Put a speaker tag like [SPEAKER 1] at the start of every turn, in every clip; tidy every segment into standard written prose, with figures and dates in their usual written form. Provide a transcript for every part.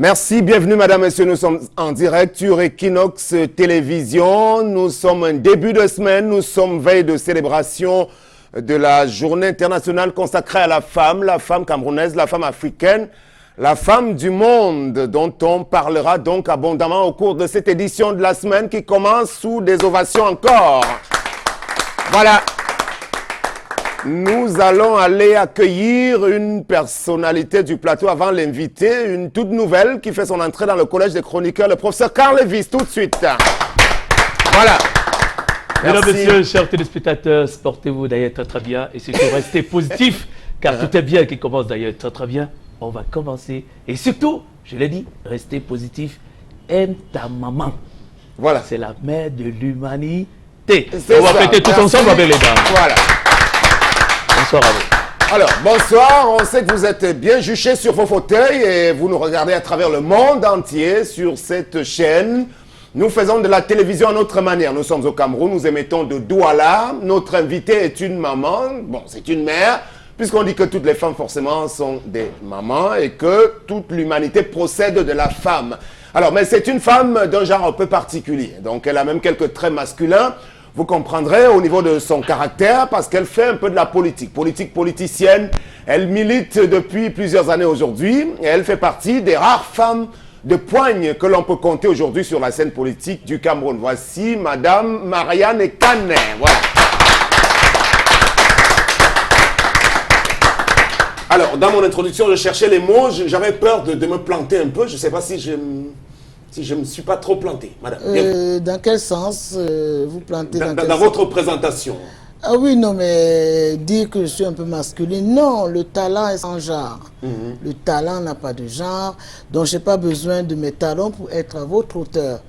[SPEAKER 1] Merci, bienvenue Madame, Messieurs, nous sommes en direct sur Equinox Télévision. Nous sommes un début de semaine, nous sommes veille de célébration de la journée internationale consacrée à la femme camerounaise, la femme africaine, la femme du monde, dont on parlera donc abondamment au cours de cette édition de la semaine qui commence sous des ovations encore. Voilà. Nous allons aller accueillir une personnalité du plateau avant l'invité, une toute nouvelle qui fait son entrée dans le collège des chroniqueurs, le professeur Carl Levis, tout de suite. Voilà.
[SPEAKER 2] Mesdames, Messieurs, chers téléspectateurs, portez-vous d'ailleurs très bien et surtout restez positifs car tout est bien qui commence d'ailleurs très bien. On va commencer et surtout, je l'ai dit, restez positifs. Aime ta maman.
[SPEAKER 1] Voilà.
[SPEAKER 2] C'est la mère de l'humanité. On va fêter tous ensemble avec les dames.
[SPEAKER 1] Voilà.
[SPEAKER 2] Bonsoir à vous.
[SPEAKER 1] Alors, bonsoir. On sait que vous êtes bien juchés sur vos fauteuils et vous nous regardez à travers le monde entier sur cette chaîne. Nous faisons de la télévision à notre manière. Nous sommes au Cameroun, nous émettons de Douala. Notre invitée est une maman. Bon, c'est une mère, puisqu'on dit que toutes les femmes, forcément, sont des mamans et que toute l'humanité procède de la femme. Alors, mais c'est une femme d'un genre un peu particulier. Donc, elle a même quelques traits masculins. Vous comprendrez au niveau de son caractère parce qu'elle fait un peu de la politique. Politicienne. Elle milite depuis plusieurs années aujourd'hui et elle fait partie des rares femmes de poigne que l'on peut compter aujourd'hui sur la scène politique du Cameroun. Voici Madame Marianne Ekane. Voilà. Alors, dans mon introduction, je cherchais les mots. J'avais peur de me planter un peu. Je ne sais pas si je ne me suis pas trop planté, madame.
[SPEAKER 3] Dans quel sens vous plantez
[SPEAKER 1] dans votre présentation.
[SPEAKER 3] Ah oui, non, mais dire que je suis un peu masculine, non, le talent est sans genre. Le talent n'a pas de genre, donc je n'ai pas besoin de mes talents pour être à votre hauteur.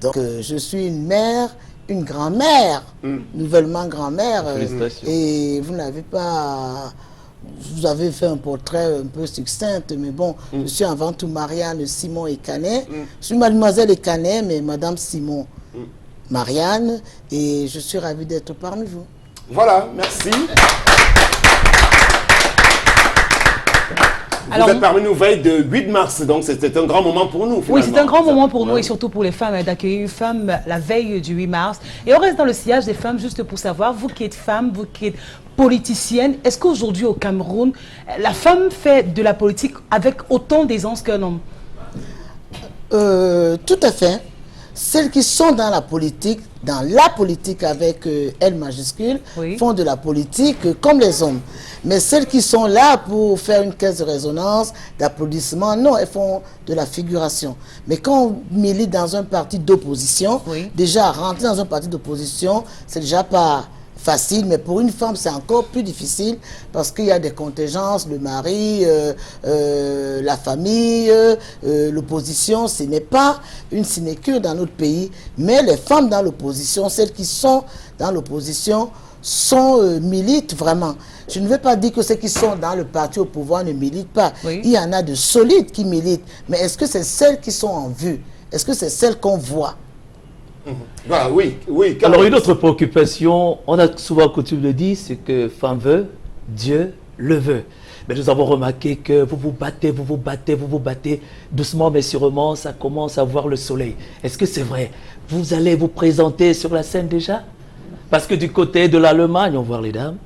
[SPEAKER 3] Donc je suis une mère, une grand-mère, nouvellement grand-mère. Et vous n'avez pas... Vous avez fait un portrait un peu succinct, mais bon, je suis avant tout Marianne Simon Ekane. Je suis mademoiselle Ekane, mais madame Simon Marianne, et je suis ravie d'être parmi vous.
[SPEAKER 1] Voilà, merci.
[SPEAKER 4] Alors,
[SPEAKER 1] vous êtes parmi nous veille de 8 mars, donc c'était un grand moment pour nous.
[SPEAKER 4] Oui, c'est un grand moment pour nous et surtout pour les femmes d'accueillir une femme la veille du 8 mars. Et on reste dans le sillage des femmes juste pour savoir, vous qui êtes femme, vous qui êtes politicienne, est-ce qu'aujourd'hui au Cameroun, la femme fait de la politique avec autant d'aisance qu'un homme?
[SPEAKER 3] Tout à fait. Celles qui sont dans la politique avec L majuscule,
[SPEAKER 4] oui,
[SPEAKER 3] font de la politique comme les hommes. Mais celles qui sont là pour faire une caisse de résonance, d'applaudissements, non, elles font de la figuration. Mais quand on milite dans un parti d'opposition,
[SPEAKER 4] oui,
[SPEAKER 3] déjà rentrer dans un parti d'opposition, c'est déjà pas facile, mais pour une femme, c'est encore plus difficile parce qu'il y a des contingences, le mari, la famille, l'opposition. Ce n'est pas une sinécure dans notre pays, mais les femmes dans l'opposition, celles qui sont dans l'opposition, militent vraiment. Je ne veux pas dire que ceux qui sont dans le parti au pouvoir ne militent pas.
[SPEAKER 4] Oui.
[SPEAKER 3] Il y en a de solides qui militent, mais est-ce que c'est celles qui sont en vue? Est-ce que c'est celles qu'on voit?
[SPEAKER 1] Voilà, oui.
[SPEAKER 2] Alors une autre préoccupation, on a souvent coutume de dire, c'est que femme veut, Dieu le veut. Mais nous avons remarqué que vous vous battez, doucement mais sûrement, ça commence à voir le soleil. Est-ce que c'est vrai? Vous allez vous présenter sur la scène déjà? Parce que du côté de l'Allemagne, on voit les dames.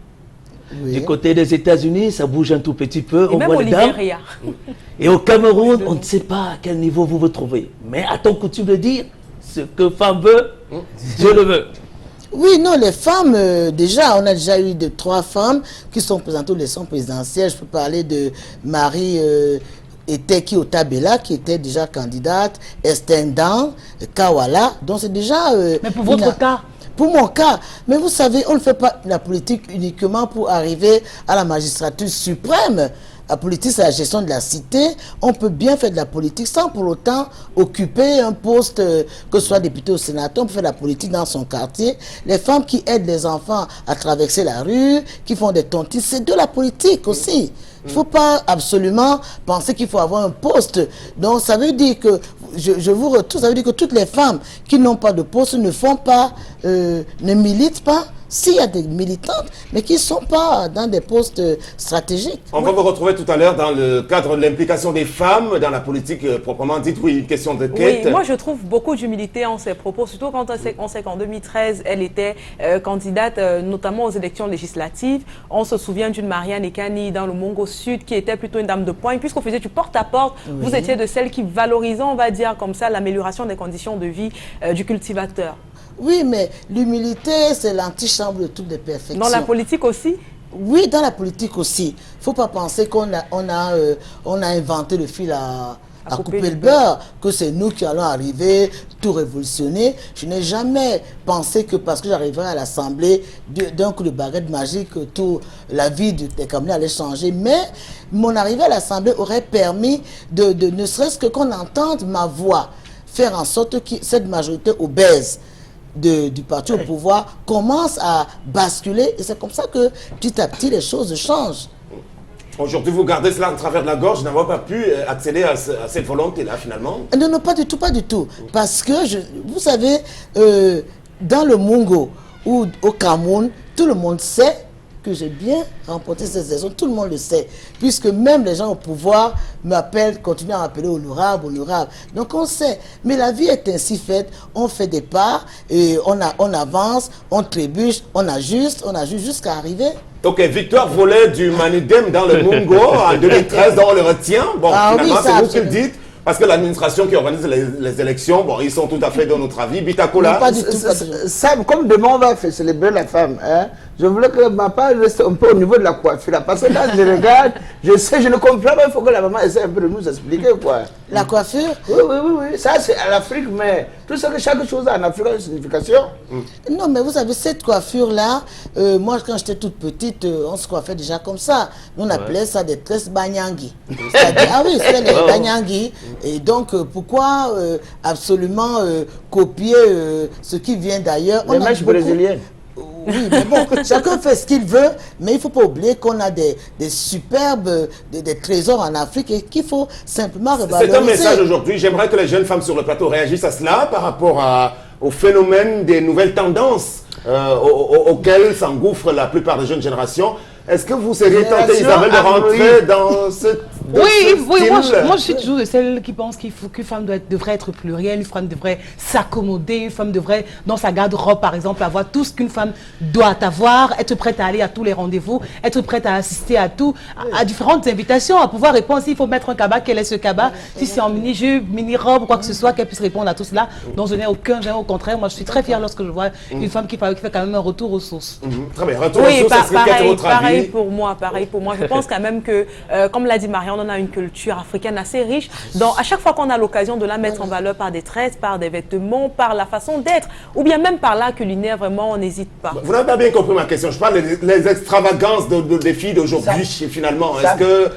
[SPEAKER 3] Oui.
[SPEAKER 2] Du côté des États-Unis, ça bouge un tout petit peu,
[SPEAKER 4] et
[SPEAKER 2] on
[SPEAKER 4] même
[SPEAKER 2] voit
[SPEAKER 4] au
[SPEAKER 2] les dames.
[SPEAKER 4] Libéria.
[SPEAKER 2] Et au Cameroun, on ne sait pas à quel niveau vous vous trouvez. Mais a-t-on coutume de dire, ce que femme veut, Dieu le veut?
[SPEAKER 3] Oui, non, les femmes, déjà, on a déjà eu 3 femmes qui sont présentées aux élections présidentielles. Je peux parler de Marie Eteki Otabela, qui était déjà candidate, Estendan, Kawala. Donc c'est déjà...
[SPEAKER 4] Mais pour votre cas?
[SPEAKER 3] Pour mon cas, mais vous savez, on ne fait pas la politique uniquement pour arriver à la magistrature suprême. La politique, c'est la gestion de la cité. On peut bien faire de la politique sans pour autant occuper un poste, que ce soit député ou sénateur. On peut faire de la politique dans son quartier. Les femmes qui aident les enfants à traverser la rue, qui font des tontines, c'est de la politique aussi. Il ne faut pas absolument penser qu'il faut avoir un poste. Donc, ça veut dire que, je vous retrouve, ça veut dire que toutes les femmes qui n'ont pas de poste ne font pas, ne militent pas S'il y a des militantes, mais qui ne sont pas dans des postes stratégiques.
[SPEAKER 1] On va vous retrouver tout à l'heure dans le cadre de l'implication des femmes dans la politique proprement dite. Oui, une question de quête.
[SPEAKER 5] Oui, moi je trouve beaucoup d'humilité en ses propos, surtout quand on sait qu'en 2013, elle était candidate notamment aux élections législatives. On se souvient d'une Marianne Ekani dans le Mongo Sud qui était plutôt une dame de poing. Puisqu'on faisait du porte-à-porte, vous étiez de celles qui valorisant, on va dire comme ça, l'amélioration des conditions de vie du cultivateur.
[SPEAKER 3] Oui, mais l'humilité, c'est l'antichambre de toutes les perfections.
[SPEAKER 5] Dans la politique aussi?
[SPEAKER 3] Oui, dans la politique aussi. Il ne faut pas penser qu'on a inventé le fil à couper le beurre, que c'est nous qui allons arriver, tout révolutionner. Je n'ai jamais pensé que parce que j'arriverai à l'Assemblée, d'un coup de baguette magique, la vie des Camerounais allait changer. Mais mon arrivée à l'Assemblée aurait permis ne serait-ce que qu'on entende ma voix, faire en sorte que cette majorité obèse du parti au pouvoir commence à basculer. Et c'est comme ça que petit à petit les choses changent.
[SPEAKER 1] Aujourd'hui, vous gardez cela en travers de la gorge, n'avez pas pu accéder à cette volonté-là, finalement?
[SPEAKER 3] Non, non, pas du tout, pas du tout. Parce que, vous savez, dans le Mongo ou au Cameroun, tout le monde sait que j'ai bien remporté ces élections. Tout le monde le sait. Puisque même les gens au pouvoir m'appellent, continuent à m'appeler honorable, honorable. Donc on sait. Mais la vie est ainsi faite. On fait des pas, et on avance, on trébuche, on ajuste jusqu'à arriver.
[SPEAKER 1] Ok, victoire volée du Manidem dans le Mongo en 2013, dont on le retient. Bon, finalement,
[SPEAKER 3] oui,
[SPEAKER 1] c'est vous qui le dites. Parce que l'administration qui organise les élections, bon, ils sont tout à fait dans notre avis. Bitakola.
[SPEAKER 3] Non, pas du tout.
[SPEAKER 6] Ça, comme demain on va célébrer la femme, hein, je voulais que ma part reste un peu au niveau de la coiffure. Parce que quand je regarde, je sais, je ne comprends pas, il faut que la maman essaie un peu de nous expliquer quoi.
[SPEAKER 3] La coiffure?
[SPEAKER 6] Oui. Ça, c'est à l'Afrique, mais tout ça que chaque chose a en Afrique a une signification.
[SPEAKER 3] Non, mais vous savez, cette coiffure-là, moi, quand j'étais toute petite, on se coiffait déjà comme ça. Nous, on appelait ça des tresses banyangui. Ah oui, c'est les banyangui. Et donc, pourquoi absolument copier ce qui vient d'ailleurs?
[SPEAKER 6] Les mèches brésiliennes.
[SPEAKER 3] Oui, mais bon, chacun fait ce qu'il veut, mais il ne faut pas oublier qu'on a des superbes, des trésors en Afrique et qu'il faut simplement revaloriser.
[SPEAKER 1] C'est un message aujourd'hui. J'aimerais que les jeunes femmes sur le plateau réagissent à cela par rapport au phénomène des nouvelles tendances auxquelles s'engouffrent la plupart des jeunes générations. Est-ce que vous seriez tenté, Isabelle, de rentrer dans ce
[SPEAKER 4] Oui, moi je suis toujours de celle qui pense qu'une femme devrait être plurielle, une femme devrait s'accommoder, une femme devrait, dans sa garde-robe par exemple, avoir tout ce qu'une femme doit avoir, être prête à aller à tous les rendez-vous, être prête à assister à tout, à différentes invitations, à pouvoir répondre s'il faut mettre un cabas, quel est ce cabas, si c'est en mini-jupe, mini-robe, quoi que ce soit, qu'elle puisse répondre à tout cela. Donc je n'ai aucun gêne, au contraire, moi je suis très fière lorsque je vois une femme qui fait quand même un retour aux sources.
[SPEAKER 1] Très bien, retour aux sources, est-ce que quel est votre avis?
[SPEAKER 5] Pareil pour moi. Je pense quand même que, comme l'a dit Marianne, on a une culture africaine assez riche. Donc, à chaque fois qu'on a l'occasion de la mettre en valeur par des tresses, par des vêtements, par la façon d'être, ou bien même par l'art culinaire, vraiment, on n'hésite pas.
[SPEAKER 1] Vous n'avez pas bien compris ma question. Je parle des extravagances des filles d'aujourd'hui, finalement. Est-ce que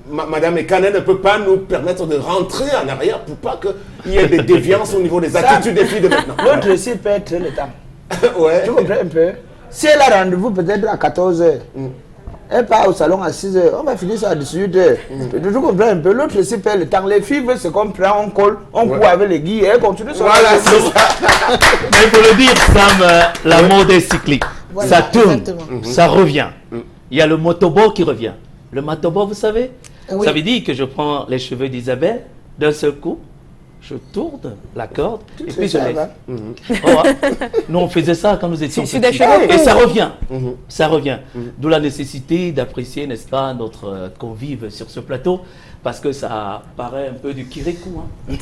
[SPEAKER 1] Madame Ekane ne peut pas nous permettre de rentrer en arrière pour pas qu'il y ait des déviances au niveau des attitudes des filles de maintenant?
[SPEAKER 6] L'autre aussi peut être le temps.
[SPEAKER 1] Ouais.
[SPEAKER 6] Tu comprends un peu? Si elle a rendez-vous peut-être à 14h, elle part au salon à 6h, on va finir ça à 18h. Tu comprends un peu? L'autre aussi perd le temps. Les filles veulent ce qu'on prend, on colle, on court avec les guilles et elle continue son
[SPEAKER 1] Voilà, c'est ça.
[SPEAKER 2] Mais il faut le dire, Sam, la mode est cyclique.
[SPEAKER 3] Voilà,
[SPEAKER 2] Ça tourne,
[SPEAKER 3] exactement.
[SPEAKER 2] ça revient. Il y a le motobo qui revient. Le motobo, vous savez,
[SPEAKER 3] Oui.
[SPEAKER 2] ça veut dire que je prends les cheveux d'Isabelle d'un seul coup, je tourne la corde et puis je
[SPEAKER 6] ça,
[SPEAKER 2] laisse.
[SPEAKER 6] va.
[SPEAKER 2] Voilà. Nous, on faisait ça quand nous étions
[SPEAKER 5] Sur
[SPEAKER 2] petits.
[SPEAKER 5] des cheveux
[SPEAKER 2] Et ça revient. Ça revient. D'où la nécessité d'apprécier, n'est-ce pas, notre convive sur ce plateau, parce que ça paraît un peu du kirikou. Hein.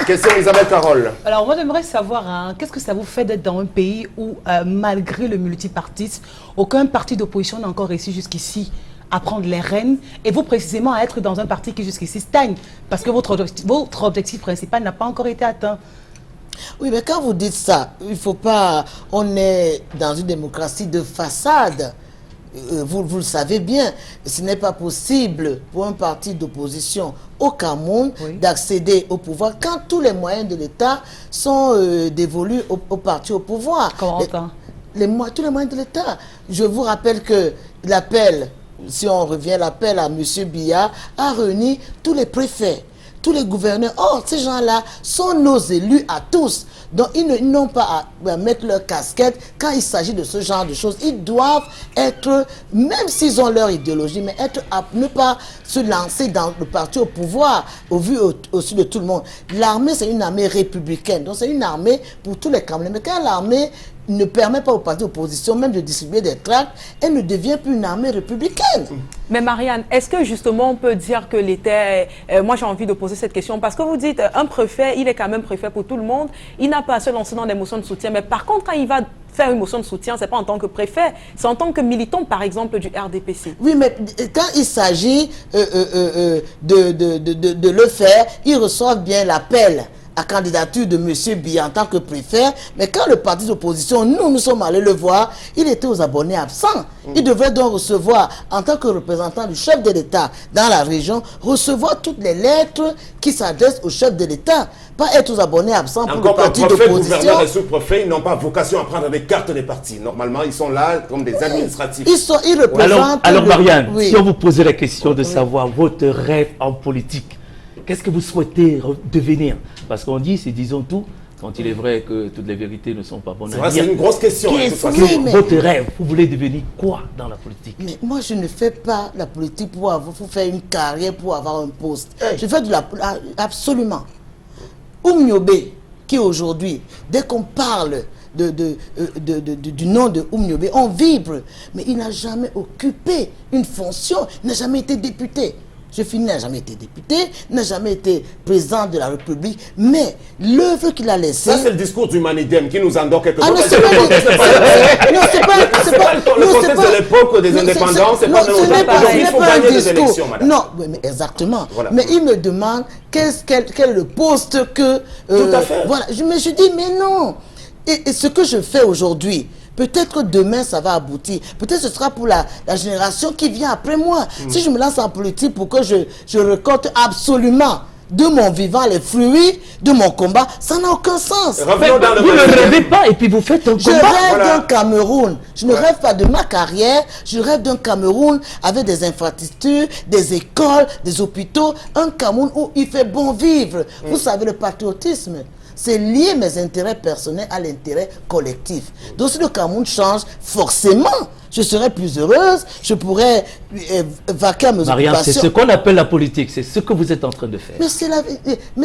[SPEAKER 1] Question Isabelle Carole.
[SPEAKER 4] Alors moi j'aimerais savoir, hein, qu'est-ce que ça vous fait d'être dans un pays où, malgré le multipartisme, aucun parti d'opposition n'a encore réussi jusqu'ici à prendre les rênes, et vous précisément à être dans un parti qui jusqu'ici stagne, parce que votre objectif principal n'a pas encore été atteint.
[SPEAKER 3] Oui, mais quand vous dites ça, il ne faut pas... On est dans une démocratie de façade. Vous le savez bien, ce n'est pas possible pour un parti d'opposition au Cameroun d'accéder au pouvoir quand tous les moyens de l'État sont dévolus au parti au pouvoir.
[SPEAKER 4] Comment ça?
[SPEAKER 3] Tous les moyens de l'État. Je vous rappelle que l'appel, si on revient, l'appel à M. Biya a réuni tous les préfets, tous les gouverneurs. Or, ces gens-là sont nos élus à tous. Donc, ils n'ont pas à mettre leur casquette quand il s'agit de ce genre de choses. Ils doivent être, même s'ils ont leur idéologie, mais ne pas se lancer dans le parti au pouvoir, au vu aussi de tout le monde. L'armée, c'est une armée républicaine. Donc, c'est une armée pour tous les Camerounais. Mais quand l'armée ne permet pas aux partis d'opposition même de distribuer des tracts, elle ne devient plus une armée républicaine.
[SPEAKER 5] Mais Marianne, est-ce que justement on peut dire que l'État, moi j'ai envie de poser cette question, parce que vous dites, un préfet, il est quand même préfet pour tout le monde, il n'a pas à se lancer dans des motions de soutien, mais par contre quand il va faire une motion de soutien, c'est pas en tant que préfet, c'est en tant que militant par exemple du RDPC.
[SPEAKER 3] Oui, mais quand il s'agit de le faire, ils reçoivent bien l'appel à candidature de M. Biya en tant que préfet, mais quand le parti d'opposition, nous sommes allés le voir, il était aux abonnés absents. Il devait donc recevoir, en tant que représentant du chef de l'État dans la région, recevoir toutes les lettres qui s'adressent au chef de l'État, pas être aux abonnés absents pour le parti d'opposition.
[SPEAKER 1] Le gouverneur et sous-préfet, ils n'ont pas vocation à prendre des cartes des partis. Normalement, ils sont là comme des administratifs.
[SPEAKER 3] Ils représentent...
[SPEAKER 2] Alors Marianne, si on vous posait la question de savoir votre rêve en politique, qu'est-ce que vous souhaitez devenir? Parce qu'on dit, c'est disons tout, quand il est vrai que toutes les vérités ne sont pas bonnes à dire.
[SPEAKER 1] C'est une grosse question.
[SPEAKER 2] Votre rêve, vous voulez devenir quoi dans la politique?
[SPEAKER 3] Mais moi, je ne fais pas la politique pour faire une carrière, pour avoir un poste. Je fais de la... Absolument. Oumniobe, qui aujourd'hui, dès qu'on parle du nom de Oumniobe, on vibre. Mais il n'a jamais occupé une fonction, il n'a jamais été député. Je finis, n'a jamais été député, n'a jamais été président de la République, mais l'œuvre qu'il a laissée...
[SPEAKER 1] Ça, c'est le discours du Manidem qui nous endort quelque
[SPEAKER 3] chose.
[SPEAKER 1] Non, c'est pas le contexte de l'époque des indépendants, c'est pas il faut gagner des élections, madame.
[SPEAKER 3] Non, mais exactement. Voilà. Mais il me demande quel est le poste que...
[SPEAKER 1] Tout à fait.
[SPEAKER 3] Voilà, je me suis dit, mais non. Et ce que je fais aujourd'hui, peut-être que demain, ça va aboutir. Peut-être que ce sera pour la génération qui vient après moi. Si je me lance en politique pour que je récolte absolument de mon vivant les fruits de mon combat, ça n'a aucun sens.
[SPEAKER 2] Vous ne rêvez pas et puis vous faites un combat.
[SPEAKER 3] Je rêve d'un Cameroun. Je ne rêve pas de ma carrière. Je rêve d'un Cameroun avec des infrastructures, des écoles, des hôpitaux. Un Cameroun où il fait bon vivre. Vous savez, le patriotisme, c'est lier mes intérêts personnels à l'intérêt collectif. Donc si le Cameroun change, forcément, je serai plus heureuse, je pourrais vaquer à mes occupations.
[SPEAKER 2] C'est ce qu'on appelle la politique, c'est ce que vous êtes en train de faire.
[SPEAKER 3] Mais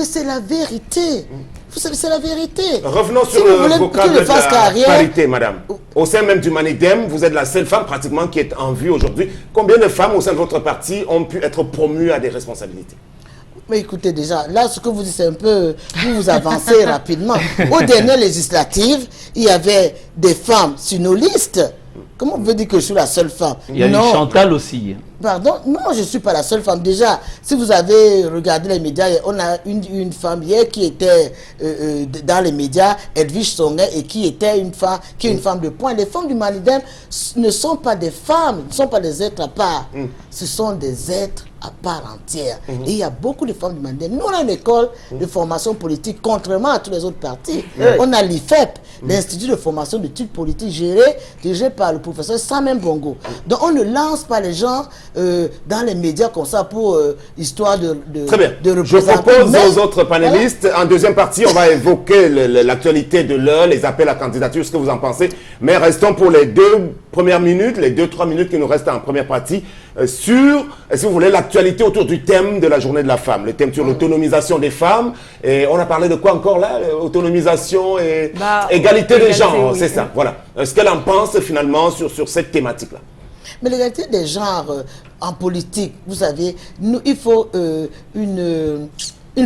[SPEAKER 3] c'est la vérité. Vous savez, c'est la vérité.
[SPEAKER 1] Revenons sur le vocable de la parité, madame. Au sein même du Manidem, vous êtes la seule femme pratiquement qui est en vue aujourd'hui. Combien de femmes au sein de votre parti ont pu être promues à des responsabilités?
[SPEAKER 3] Mais écoutez, déjà, là, ce que vous dites, c'est un peu... Vous avancez rapidement. Aux dernières législatives, il y avait des femmes sur nos listes. Comment vous pouvez dire que je suis la seule femme?
[SPEAKER 2] Il y a une Chantal aussi.
[SPEAKER 3] Pardon? Non, je ne suis pas la seule femme. Déjà, si vous avez regardé les médias, on a une femme hier qui était dans les médias, Edwige Songe, et qui est une femme de poing. Les femmes du Manidem ne sont pas des femmes, ne sont pas des êtres à part. Ce sont des êtres à part entière. Et il y a beaucoup de femmes du Manidem. Nous, on a une école de formation politique, contrairement à tous les autres partis. On a l'IFEP, l'Institut de formation d'études politiques dirigé par le professeur Samen Bongo. Donc, on ne lance pas les gens dans les médias comme ça pour histoire de
[SPEAKER 1] Très bien.
[SPEAKER 3] De
[SPEAKER 1] je propose aux autres panélistes, en deuxième partie, on va évoquer l'actualité de l'heure, les appels à candidature, ce que vous en pensez. Mais restons pour les 2 premières minutes, les 2-3 minutes qui nous restent en première partie, sur, si vous voulez, l'actualité autour du thème de la journée de la femme, le thème sur l'autonomisation des femmes. Et on a parlé de quoi encore là? Autonomisation et égalité des genres, c'est ça. Voilà. Ce qu'elle en pense finalement sur cette thématique-là.
[SPEAKER 3] Mais l'égalité des genres en politique, vous savez, il faut une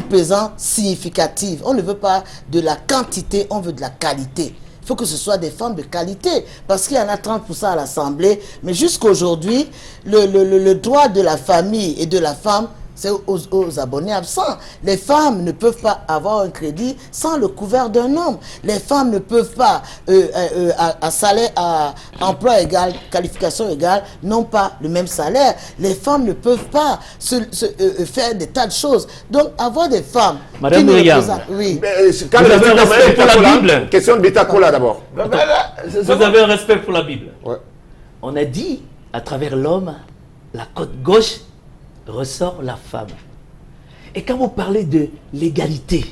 [SPEAKER 3] présence significative. On ne veut pas de la quantité, on veut de la qualité. Il faut que ce soit des femmes de qualité, parce qu'il y en a 30% à l'Assemblée. Mais jusqu'aujourd'hui, le droit de la famille et de la femme, c'est aux abonnés absents. Les femmes ne peuvent pas avoir un crédit sans le couvert d'un homme. Les femmes ne peuvent pas, à salaire, à emploi égal, qualification égale, n'ont pas le même salaire. Les femmes ne peuvent pas faire des tas de choses. Donc, avoir des femmes...
[SPEAKER 2] Madame Myriam,
[SPEAKER 3] oui.
[SPEAKER 1] Quand
[SPEAKER 2] vous avez un respect pour la Bible.
[SPEAKER 1] Question de Bitakola d'abord.
[SPEAKER 2] Vous avez un respect pour la Bible.
[SPEAKER 1] Ouais.
[SPEAKER 2] On a dit, à travers l'homme, la côte gauche ressort la femme. Et quand vous parlez de l'égalité,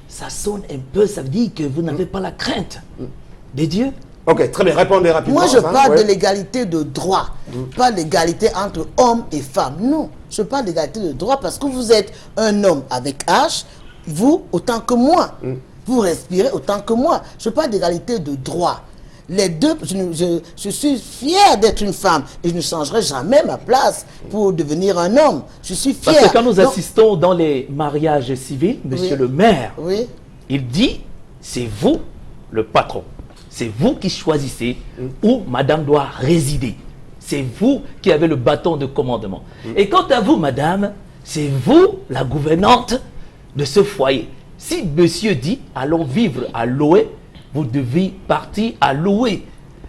[SPEAKER 2] ça sonne un peu, ça veut dire que vous n'avez pas la crainte de Dieu.
[SPEAKER 1] Ok, très bien, répondez rapidement.
[SPEAKER 3] Moi, je parle
[SPEAKER 1] ouais.
[SPEAKER 3] de l'égalité de droit, pas l'égalité entre hommes et femmes. Non, je parle d'égalité de droit parce que vous êtes un homme avec H, vous autant que moi. Vous respirez autant que moi. Je parle d'égalité de droit. Les deux, je suis fier d'être une femme et je ne changerai jamais ma place pour devenir un homme. Je suis fier.
[SPEAKER 2] Parce que quand nous
[SPEAKER 3] Donc,
[SPEAKER 2] assistons dans les mariages civils, monsieur le maire,
[SPEAKER 3] oui.
[SPEAKER 2] il dit, c'est vous le patron. C'est vous qui choisissez où madame doit résider. C'est vous qui avez le bâton de commandement. Et quant à vous, madame, c'est vous la gouvernante de ce foyer. Si monsieur dit, allons vivre à Loé, vous devez partir à Loé.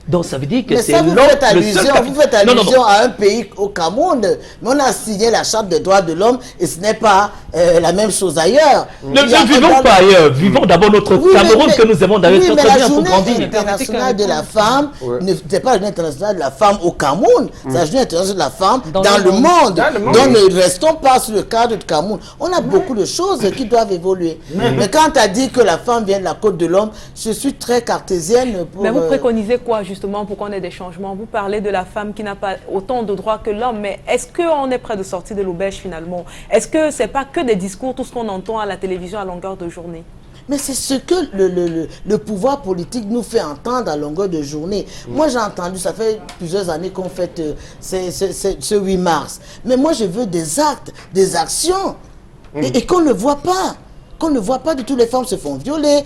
[SPEAKER 2] Donc ça veut dire que
[SPEAKER 3] Mais
[SPEAKER 2] c'est
[SPEAKER 3] ça, vous
[SPEAKER 2] l'homme
[SPEAKER 3] faites
[SPEAKER 2] le seul
[SPEAKER 3] allusion, vous faites
[SPEAKER 2] Non, non,
[SPEAKER 3] allusion
[SPEAKER 2] non.
[SPEAKER 3] à un pays, au Cameroun. Mais on a signé la charte des droits de l'homme et ce n'est pas la même chose ailleurs.
[SPEAKER 2] Ne vivons pas ailleurs, vivons d'abord notre
[SPEAKER 3] Oui,
[SPEAKER 2] Cameroun
[SPEAKER 3] mais-
[SPEAKER 2] que nous aimons d'ailleurs
[SPEAKER 3] oui, mais
[SPEAKER 2] très
[SPEAKER 3] la
[SPEAKER 2] bien pour
[SPEAKER 3] journée
[SPEAKER 2] grandir.
[SPEAKER 3] internationale de la femme, n'est pas la journée internationale de la femme au Cameroun, c'est la journée internationale de la femme dans le monde.
[SPEAKER 6] Dans le monde.
[SPEAKER 3] Donc ne restons pas sur le cadre du Cameroun. On a beaucoup de choses qui doivent évoluer. Mais quand tu as dit que la femme vient de la côte de l'homme, je suis très cartésienne pour...
[SPEAKER 5] Mais vous préconisez quoi justement pour qu'on ait des changements? Vous parlez de la femme qui n'a pas autant de droits que l'homme, mais est-ce qu'on est prêt de sortir de l'auberge finalement? Est-ce que c'est pas que des discours, tout ce qu'on entend à la télévision à longueur de journée?
[SPEAKER 3] Mais c'est ce que le pouvoir politique nous fait entendre à longueur de journée. Moi, j'ai entendu, ça fait plusieurs années qu'on fête ce 8 mars. Mais moi, je veux des actes, des actions. Et qu'on ne voit pas. Qu'on ne voit pas du tout. Les femmes se font violer,